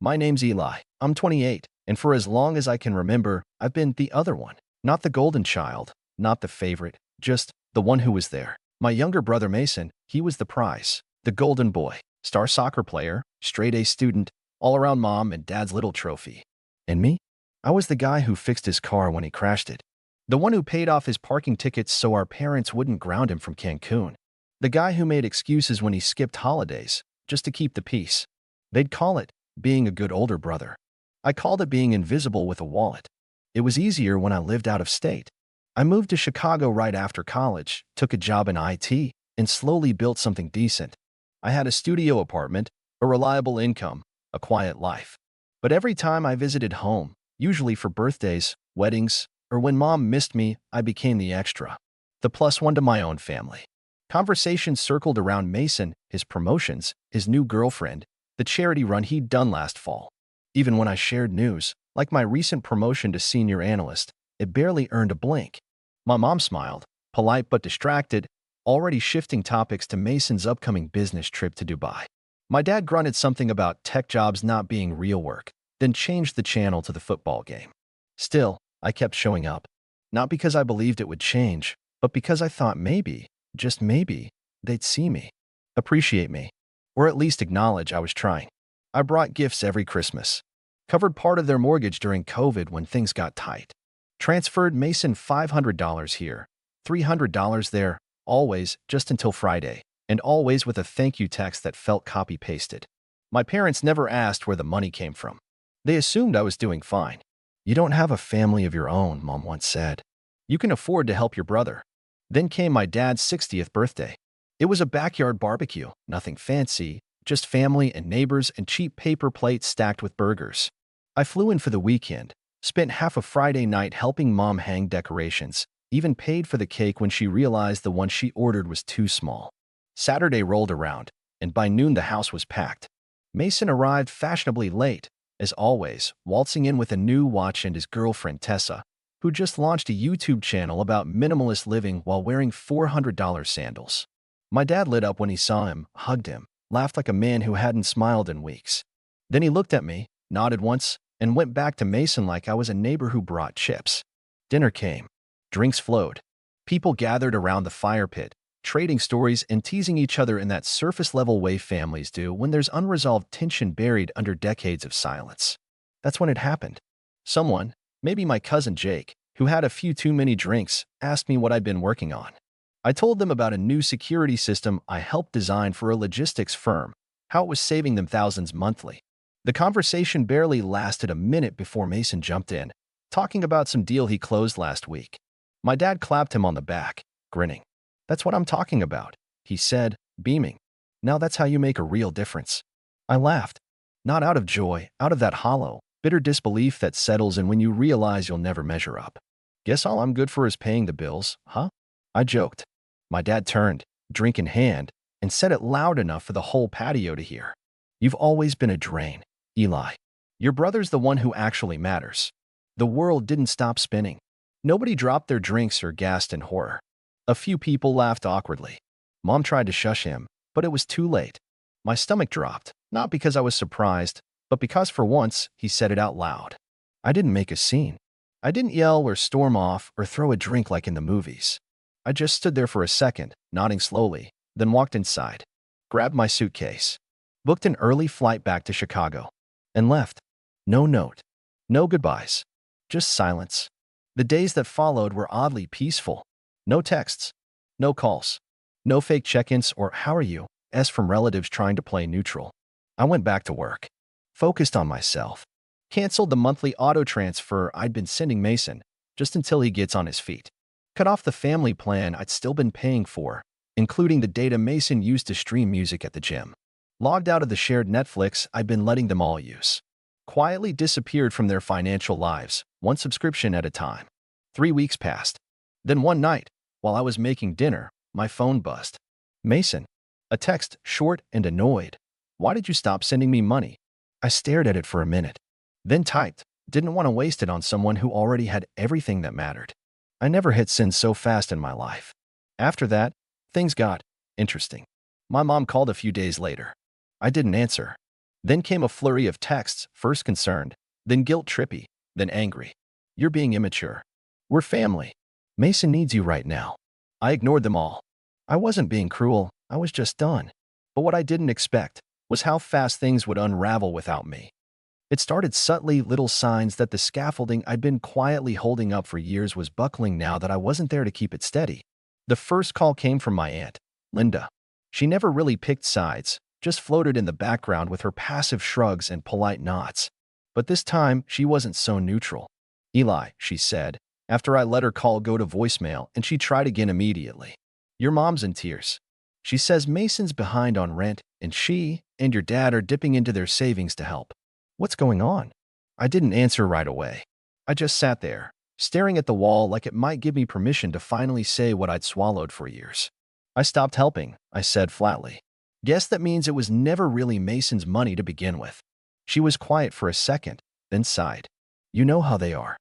My name's Eli. I'm 28, and for as long as I can remember, I've been the other one. Not the golden child, not the favorite, just the one who was there. My younger brother Mason, he was the prize. The golden boy, star soccer player, straight-A student, all-around mom and dad's little trophy. And me? I was the guy who fixed his car when he crashed it. The one who paid off his parking tickets so our parents wouldn't ground him from Cancun. The guy who made excuses when he skipped holidays, just to keep the peace. They'd call it being a good older brother. I called it being invisible with a wallet. It was easier when I lived out of state. I moved to Chicago right after college, took a job in IT, and slowly built something decent. I had a studio apartment, a reliable income, a quiet life. But every time I visited home, usually for birthdays, weddings, or when mom missed me, I became the extra, the plus one to my own family. Conversations circled around Mason, his promotions, his new girlfriend, the charity run he'd done last fall. Even when I shared news, like my recent promotion to senior analyst, it barely earned a blink. My mom smiled, polite but distracted, already shifting topics to Mason's upcoming business trip to Dubai. My dad grunted something about tech jobs not being real work, then changed the channel to the football game. Still, I kept showing up. Not because I believed it would change, but because I thought maybe, just maybe, they'd see me, appreciate me, or at least acknowledge I was trying. I brought gifts every Christmas. Covered part of their mortgage during COVID when things got tight. Transferred Mason $500 here, $300 there, always just until Friday, and always with a thank you text that felt copy-pasted. My parents never asked where the money came from. They assumed I was doing fine. You don't have a family of your own, Mom once said. You can afford to help your brother. Then came my dad's 60th birthday. It was a backyard barbecue, nothing fancy, just family and neighbors and cheap paper plates stacked with burgers. I flew in for the weekend, spent half a Friday night helping Mom hang decorations, even paid for the cake when she realized the one she ordered was too small. Saturday rolled around, and by noon the house was packed. Mason arrived fashionably late, as always, waltzing in with a new watch and his girlfriend Tessa, who just launched a YouTube channel about minimalist living while wearing $400 sandals. My dad lit up when he saw him, hugged him, laughed like a man who hadn't smiled in weeks. Then he looked at me, nodded once, and went back to Mason like I was a neighbor who brought chips. Dinner came. Drinks flowed. People gathered around the fire pit, trading stories and teasing each other in that surface-level way families do when there's unresolved tension buried under decades of silence. That's when it happened. Someone, maybe my cousin Jake, who had a few too many drinks, asked me what I'd been working on. I told them about a new security system I helped design for a logistics firm, how it was saving them thousands monthly. The conversation barely lasted a minute before Mason jumped in, talking about some deal he closed last week. My dad clapped him on the back, grinning. "That's what I'm talking about," he said, beaming. "Now that's how you make a real difference." I laughed. Not out of joy, out of that hollow, bitter disbelief that settles in when you realize you'll never measure up. "Guess all I'm good for is paying the bills, huh?" I joked. My dad turned, drink in hand, and said it loud enough for the whole patio to hear. "You've always been a drain, Eli. Your brother's the one who actually matters." The world didn't stop spinning. Nobody dropped their drinks or gasped in horror. A few people laughed awkwardly. Mom tried to shush him, but it was too late. My stomach dropped, not because I was surprised, but because for once he said it out loud. I didn't make a scene. I didn't yell or storm off or throw a drink like in the movies. I just stood there for a second, nodding slowly, then walked inside, grabbed my suitcase, booked an early flight back to Chicago, and left. No note, no goodbyes, just silence. The days that followed were oddly peaceful. No texts, no calls, no fake check-ins or "how are you?" from relatives trying to play neutral. I went back to work, focused on myself, canceled the monthly auto transfer I'd been sending Mason just until he gets on his feet. Cut off the family plan I'd still been paying for, including the data Mason used to stream music at the gym. Logged out of the shared Netflix I'd been letting them all use. Quietly disappeared from their financial lives, one subscription at a time. 3 weeks passed. Then one night, while I was making dinner, my phone buzzed. "Mason." A text, short and annoyed. "Why did you stop sending me money?" I stared at it for a minute, then typed. Didn't want to waste it on someone who already had everything that mattered. I never hit send so fast in my life. After that, things got interesting. My mom called a few days later. I didn't answer. Then came a flurry of texts, first concerned, then guilt-trippy, then angry. You're being immature. We're family. Mason needs you right now. I ignored them all. I wasn't being cruel, I was just done. But what I didn't expect was how fast things would unravel without me. It started subtly, little signs that the scaffolding I'd been quietly holding up for years was buckling now that I wasn't there to keep it steady. The first call came from my aunt, Linda. She never really picked sides, just floated in the background with her passive shrugs and polite nods. But this time, she wasn't so neutral. Eli, she said, after I let her call go to voicemail and she tried again immediately. Your mom's in tears. She says Mason's behind on rent and she and your dad are dipping into their savings to help. What's going on? I didn't answer right away. I just sat there, staring at the wall like it might give me permission to finally say what I'd swallowed for years. I stopped helping, I said flatly. Guess that means it was never really Mason's money to begin with. She was quiet for a second, then sighed. You know how they are.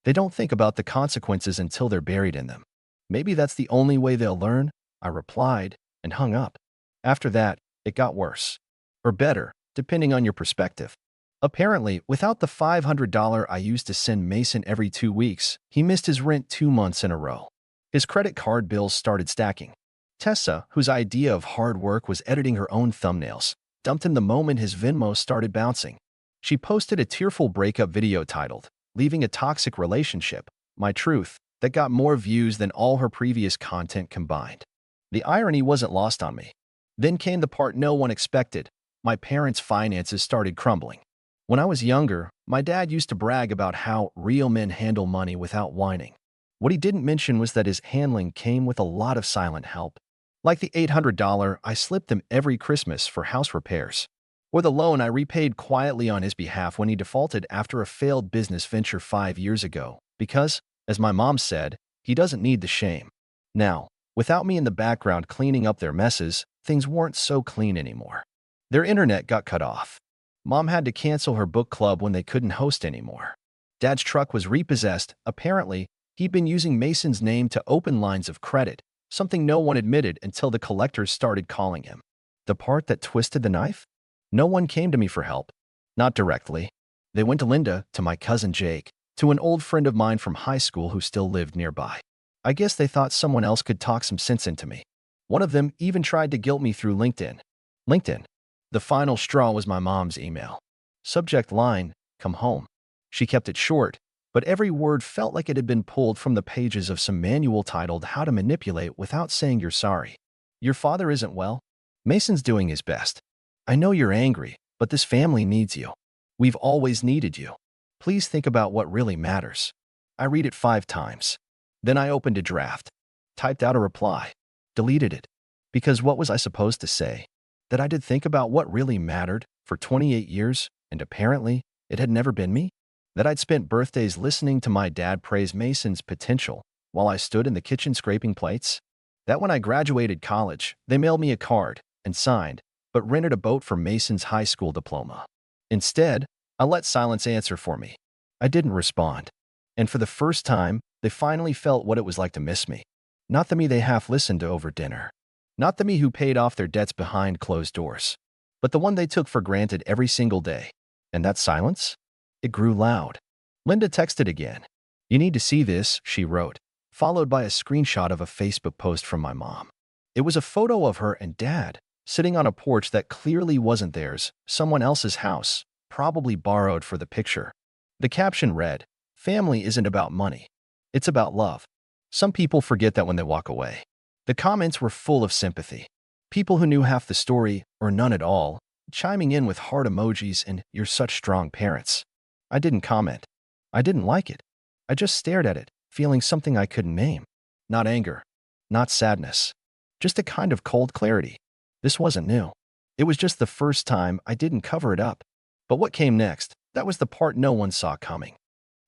They don't think about the consequences until they're buried in them. Maybe that's the only way they'll learn, I replied, and hung up. After that, it got worse. Or better, depending on your perspective. Apparently, without the $500 I used to send Mason every 2 weeks, he missed his rent 2 months in a row. His credit card bills started stacking. Tessa, whose idea of hard work was editing her own thumbnails, dumped him the moment his Venmo started bouncing. She posted a tearful breakup video titled, Leaving a Toxic Relationship, My Truth, that got more views than all her previous content combined. The irony wasn't lost on me. Then came the part no one expected. My parents' finances started crumbling. When I was younger, my dad used to brag about how real men handle money without whining. What he didn't mention was that his handling came with a lot of silent help. Like the $800 I slipped him every Christmas for house repairs. Or the loan I repaid quietly on his behalf when he defaulted after a failed business venture 5 years ago. Because, as my mom said, he doesn't need the shame. Now, without me in the background cleaning up their messes, things weren't so clean anymore. Their internet got cut off. Mom had to cancel her book club when they couldn't host anymore. Dad's truck was repossessed. Apparently, he'd been using Mason's name to open lines of credit, something no one admitted until the collectors started calling him. The part that twisted the knife? No one came to me for help. Not directly. They went to Linda, to my cousin Jake, to an old friend of mine from high school who still lived nearby. I guess they thought someone else could talk some sense into me. One of them even tried to guilt me through LinkedIn. The final straw was my mom's email. Subject line, come home. She kept it short, but every word felt like it had been pulled from the pages of some manual titled How to Manipulate Without Saying You're Sorry. Your father isn't well. Mason's doing his best. I know you're angry, but this family needs you. We've always needed you. Please think about what really matters. I read it 5 times. Then I opened a draft, typed out a reply, deleted it. Because what was I supposed to say? That I did think about what really mattered for 28 years, and apparently it had never been me? That I'd spent birthdays listening to my dad praise Mason's potential while I stood in the kitchen scraping plates? That when I graduated college, they mailed me a card and signed, but rented a boat for Mason's high school diploma. Instead, I let silence answer for me. I didn't respond. And for the first time, they finally felt what it was like to miss me. Not the me they half listened to over dinner. Not the me who paid off their debts behind closed doors. But the one they took for granted every single day. And that silence? It grew loud. Linda texted again. You need to see this, she wrote, followed by a screenshot of a Facebook post from my mom. It was a photo of her and Dad, sitting on a porch that clearly wasn't theirs, someone else's house, probably borrowed for the picture. The caption read, Family isn't about money. It's about love. Some people forget that when they walk away. The comments were full of sympathy. People who knew half the story, or none at all, chiming in with heart emojis and "You're such strong parents." I didn't comment. I didn't like it. I just stared at it, feeling something I couldn't name. Not anger. Not sadness. Just a kind of cold clarity. This wasn't new. It was just the first time I didn't cover it up. But what came next, that was the part no one saw coming.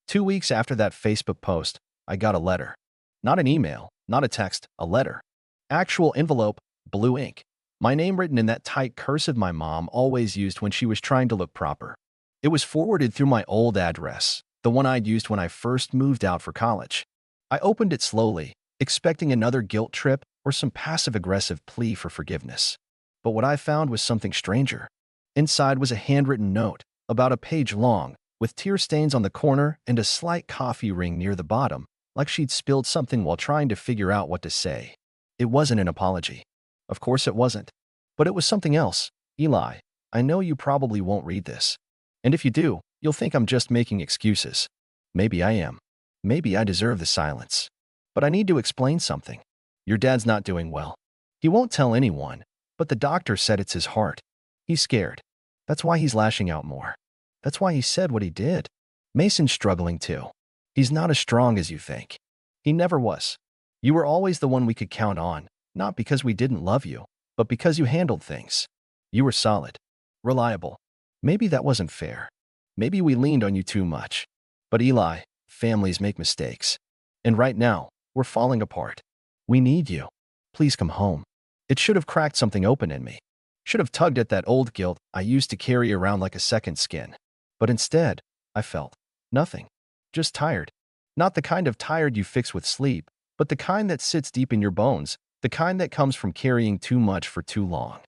2 weeks after that Facebook post, I got a letter. Not an email, not a text, a letter. Actual envelope, blue ink. My name written in that tight cursive my mom always used when she was trying to look proper. It was forwarded through my old address, the one I'd used when I first moved out for college. I opened it slowly, expecting another guilt trip or some passive-aggressive plea for forgiveness. But what I found was something stranger. Inside was a handwritten note, about a page long, with tear stains on the corner and a slight coffee ring near the bottom, like she'd spilled something while trying to figure out what to say. It wasn't an apology. Of course it wasn't. But it was something else. Eli, I know you probably won't read this. And if you do, you'll think I'm just making excuses. Maybe I am. Maybe I deserve the silence. But I need to explain something. Your dad's not doing well. He won't tell anyone, but the doctor said it's his heart. He's scared. That's why he's lashing out more. That's why he said what he did. Mason's struggling too. He's not as strong as you think. He never was. You were always the one we could count on, not because we didn't love you, but because you handled things. You were solid. Reliable. Maybe that wasn't fair. Maybe we leaned on you too much. But Eli, families make mistakes. And right now, we're falling apart. We need you. Please come home. It should have cracked something open in me. Should have tugged at that old guilt I used to carry around like a second skin. But instead, I felt nothing. Just tired. Not the kind of tired you fix with sleep, but the kind that sits deep in your bones, the kind that comes from carrying too much for too long.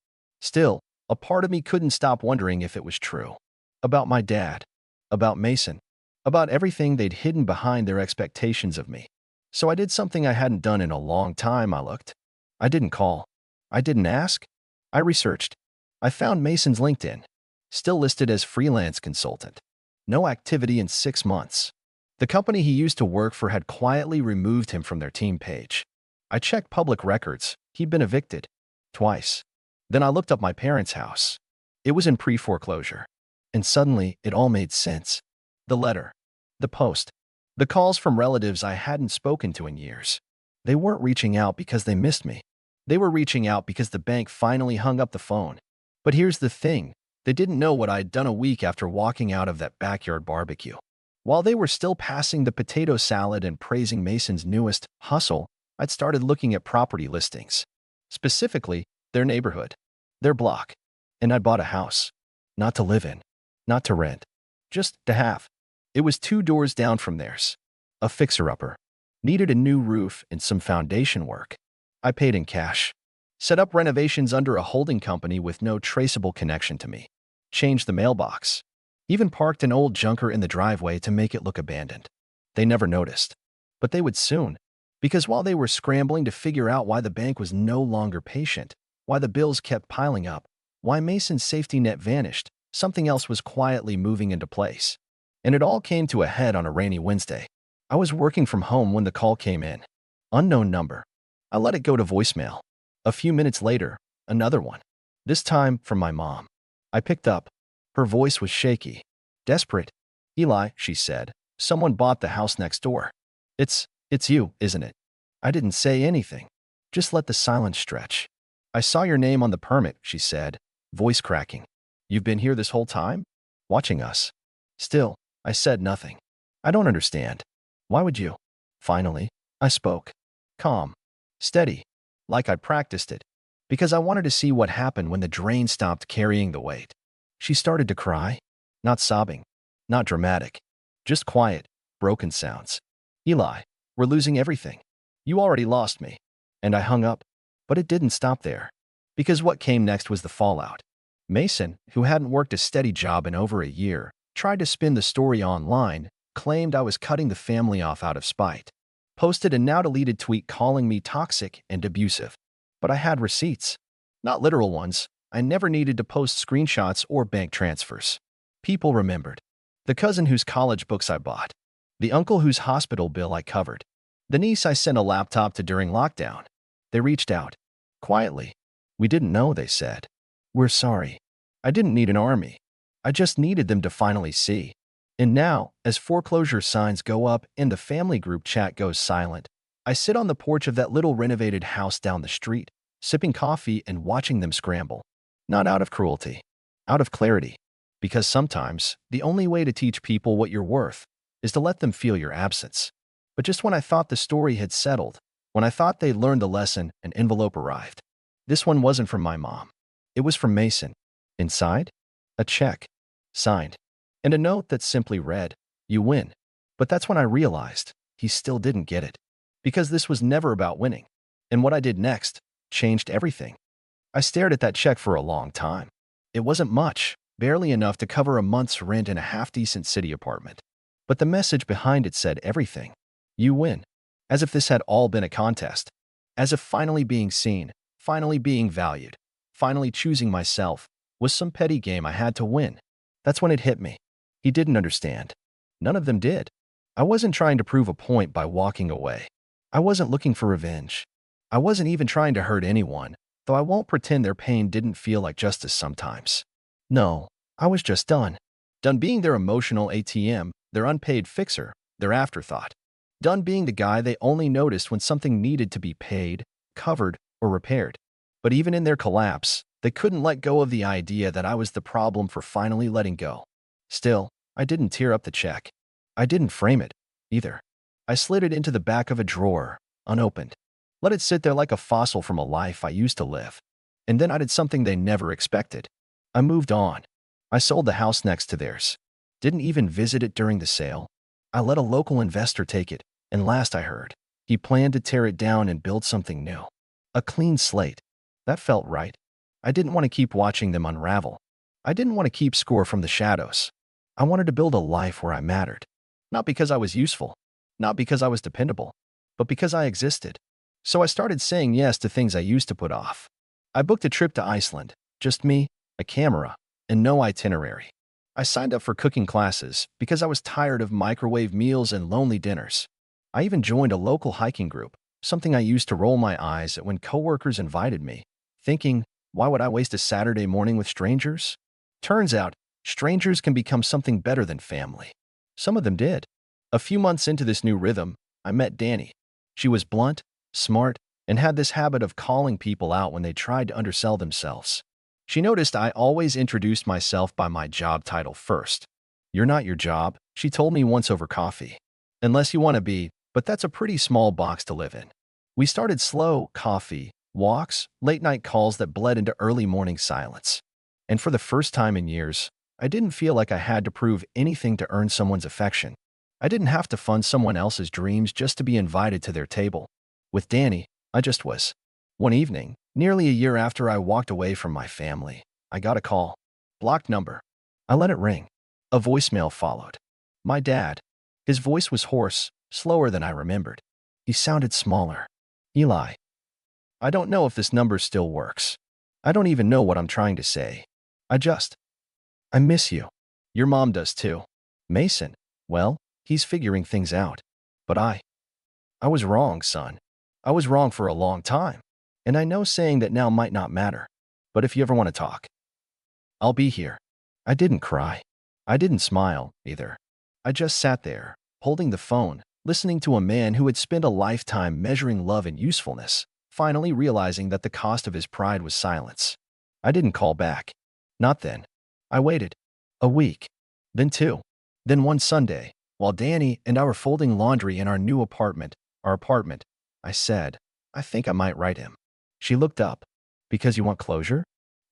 Still, a part of me couldn't stop wondering if it was true. About my dad. About Mason. About everything they'd hidden behind their expectations of me. So I did something I hadn't done in a long time. I looked. I didn't call. I didn't ask. I researched. I found Mason's LinkedIn. Still listed as freelance consultant. No activity in 6 months. The company he used to work for had quietly removed him from their team page. I checked public records. He'd been evicted. Twice. Then I looked up my parents' house. It was in pre-foreclosure. And suddenly, it all made sense. The letter. The post. The calls from relatives I hadn't spoken to in years. They weren't reaching out because they missed me. They were reaching out because the bank finally hung up the phone. But here's the thing. They didn't know what I'd done a week after walking out of that backyard barbecue. While they were still passing the potato salad and praising Mason's newest hustle, I'd started looking at property listings. Specifically, their neighborhood, their block. And I'd bought a house. Not to live in. Not to rent. Just to have. It was 2 doors down from theirs. A fixer-upper. Needed a new roof and some foundation work. I paid in cash. Set up renovations under a holding company with no traceable connection to me. Changed the mailbox. Even parked an old junker in the driveway to make it look abandoned. They never noticed. But they would soon. Because while they were scrambling to figure out why the bank was no longer patient, why the bills kept piling up, why Mason's safety net vanished, something else was quietly moving into place. And it all came to a head on a rainy Wednesday. I was working from home when the call came in. Unknown number. I let it go to voicemail. A few minutes later, another one. This time from my mom. I picked up. Her voice was shaky. Desperate. Eli, she said, someone bought the house next door. It's you, isn't it? I didn't say anything. Just let the silence stretch. I saw your name on the permit, she said, voice cracking. You've been here this whole time? Watching us. Still, I said nothing. I don't understand. Why would you? Finally, I spoke. Calm. Steady. Like I practiced it. Because I wanted to see what happened when the drain stopped carrying the weight. She started to cry. Not sobbing. Not dramatic. Just quiet, broken sounds. Eli, we're losing everything. You already lost me. And I hung up. But it didn't stop there. Because what came next was the fallout. Mason, who hadn't worked a steady job in over a year, tried to spin the story online, claimed I was cutting the family off out of spite. Posted a now-deleted tweet calling me toxic and abusive. But I had receipts. Not literal ones. I never needed to post screenshots or bank transfers. People remembered. The cousin whose college books I bought. The uncle whose hospital bill I covered. The niece I sent a laptop to during lockdown. They reached out. Quietly. We didn't know, they said. We're sorry. I didn't need an army. I just needed them to finally see. And now, as foreclosure signs go up and the family group chat goes silent, I sit on the porch of that little renovated house down the street, sipping coffee and watching them scramble. Not out of cruelty. Out of clarity. Because sometimes, the only way to teach people what you're worth is to let them feel your absence. But just when I thought the story had settled, when I thought they'd learned the lesson, an envelope arrived. This one wasn't from my mom. It was from Mason. Inside? A check. Signed. And a note that simply read, "You win." But that's when I realized he still didn't get it. Because this was never about winning. And what I did next changed everything. I stared at that check for a long time. It wasn't much, barely enough to cover a month's rent in a half-decent city apartment. But the message behind it said everything. You win. As if this had all been a contest. As if finally being seen, finally being valued, finally choosing myself, was some petty game I had to win. That's when it hit me. He didn't understand. None of them did. I wasn't trying to prove a point by walking away. I wasn't looking for revenge. I wasn't even trying to hurt anyone, though I won't pretend their pain didn't feel like justice sometimes. No, I was just done. Done being their emotional ATM, their unpaid fixer, their afterthought. Done being the guy they only noticed when something needed to be paid, covered, or repaired. But even in their collapse, they couldn't let go of the idea that I was the problem for finally letting go. Still, I didn't tear up the check. I didn't frame it, either. I slid it into the back of a drawer, unopened. Let it sit there like a fossil from a life I used to live. And then I did something they never expected. I moved on. I sold the house next to theirs. Didn't even visit it during the sale. I let a local investor take it, and last I heard, he planned to tear it down and build something new. A clean slate. That felt right. I didn't want to keep watching them unravel. I didn't want to keep score from the shadows. I wanted to build a life where I mattered. Not because I was useful, not because I was dependable, but because I existed. So I started saying yes to things I used to put off. I booked a trip to Iceland, just me, a camera, and no itinerary. I signed up for cooking classes because I was tired of microwave meals and lonely dinners. I even joined a local hiking group, something I used to roll my eyes at when coworkers invited me, thinking, why would I waste a Saturday morning with strangers? Turns out, strangers can become something better than family. Some of them did. A few months into this new rhythm, I met Danny. She was blunt, smart, and had this habit of calling people out when they tried to undersell themselves. She noticed I always introduced myself by my job title first. You're not your job, she told me once over coffee. Unless you want to be, but that's a pretty small box to live in. We started slow, coffee, walks, late-night calls that bled into early morning silence. And for the first time in years, I didn't feel like I had to prove anything to earn someone's affection. I didn't have to fund someone else's dreams just to be invited to their table. With Danny, I just was. One evening, nearly a year after I walked away from my family, I got a call. Blocked number. I let it ring. A voicemail followed. My dad. His voice was hoarse, slower than I remembered. He sounded smaller. Eli. I don't know if this number still works. I don't even know what I'm trying to say. I miss you. Your mom does too. Mason. Well, he's figuring things out. But I was wrong, son. I was wrong for a long time. And I know saying that now might not matter. But if you ever want to talk, I'll be here. I didn't cry. I didn't smile, either. I just sat there, holding the phone, listening to a man who had spent a lifetime measuring love and usefulness, finally realizing that the cost of his pride was silence. I didn't call back. Not then. I waited. A week. Then two. Then one Sunday, while Danny and I were folding laundry in our new apartment, I said, I think I might write him. She looked up. Because you want closure?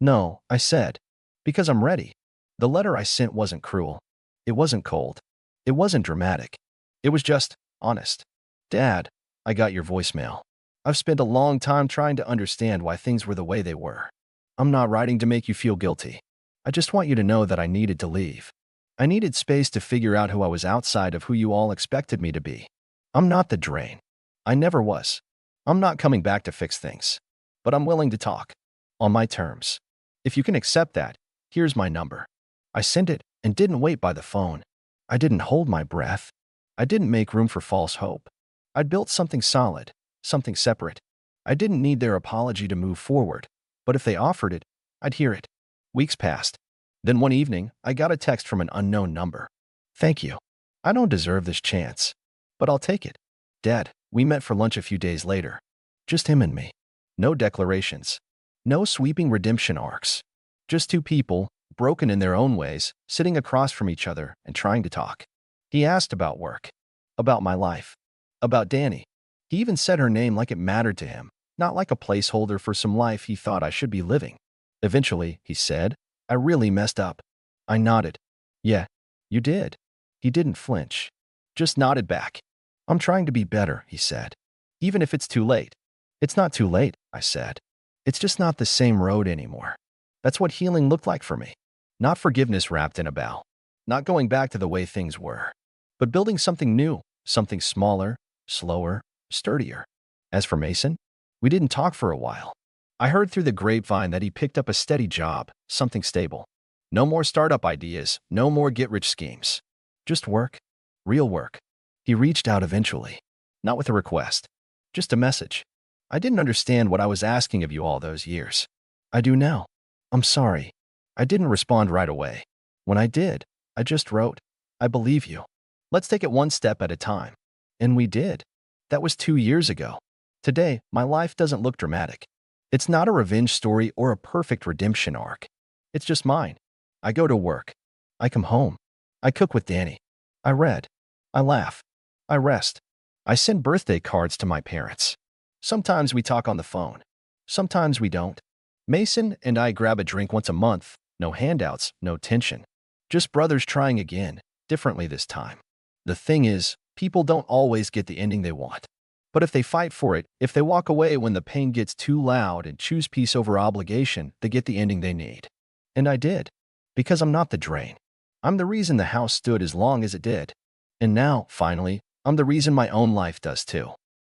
No, I said. Because I'm ready. The letter I sent wasn't cruel. It wasn't cold. It wasn't dramatic. It was just honest. Dad, I got your voicemail. I've spent a long time trying to understand why things were the way they were. I'm not writing to make you feel guilty. I just want you to know that I needed to leave. I needed space to figure out who I was outside of who you all expected me to be. I'm not the drain. I never was. I'm not coming back to fix things. But I'm willing to talk. On my terms. If you can accept that, here's my number. I sent it and didn't wait by the phone. I didn't hold my breath. I didn't make room for false hope. I'd built something solid, something separate. I didn't need their apology to move forward. But if they offered it, I'd hear it. Weeks passed. Then one evening, I got a text from an unknown number. Thank you. I don't deserve this chance. But I'll take it. Dad, we met for lunch a few days later. Just him and me. No declarations. No sweeping redemption arcs. Just two people, broken in their own ways, sitting across from each other and trying to talk. He asked about work. About my life. About Danny. He even said her name like it mattered to him, not like a placeholder for some life he thought I should be living. Eventually, he said, I really messed up. I nodded. Yeah, you did. He didn't flinch. Just nodded back. I'm trying to be better, he said. Even if it's too late. It's not too late, I said. It's just not the same road anymore. That's what healing looked like for me. Not forgiveness wrapped in a bow. Not going back to the way things were. But building something new, something smaller, slower, sturdier. As for Mason, we didn't talk for a while. I heard through the grapevine that he picked up a steady job, something stable. No more startup ideas, no more get-rich schemes. Just work. Real work. He reached out eventually. Not with a request. Just a message. I didn't understand what I was asking of you all those years. I do now. I'm sorry. I didn't respond right away. When I did, I just wrote, I believe you. Let's take it one step at a time. And we did. That was 2 years ago. Today, my life doesn't look dramatic. It's not a revenge story or a perfect redemption arc. It's just mine. I go to work. I come home. I cook with Danny. I read. I laugh. I rest. I send birthday cards to my parents. Sometimes we talk on the phone. Sometimes we don't. Mason and I grab a drink once a month. No handouts, no tension. Just brothers trying again, differently this time. The thing is, people don't always get the ending they want. But if they fight for it, if they walk away when the pain gets too loud and choose peace over obligation, they get the ending they need. And I did. Because I'm not the drain. I'm the reason the house stood as long as it did. And now, finally, I'm the reason my own life does too.